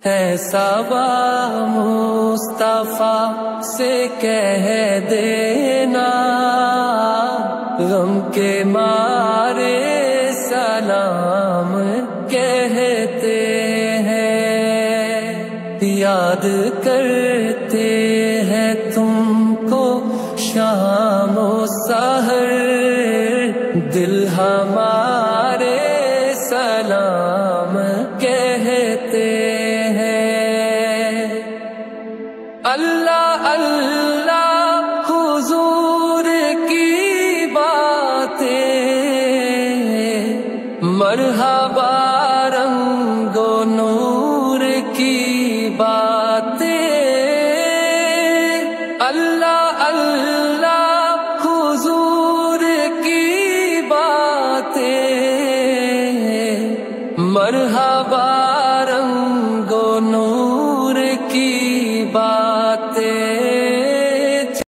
ہے صبا مصطفیٰ سے کہہ دینا، غم کے مارے سلام کہتے ہیں، یاد کرتے ہیں تم کو شام و سحر، دل ہمارے سلام کہتے ہیں۔ اللہ اللہ حضور کی باتیں، مرحبا رنگ و نور کی باتیں، اللہ اللہ حضور کی باتیں، مرحبا رنگ و نور کی باتیں۔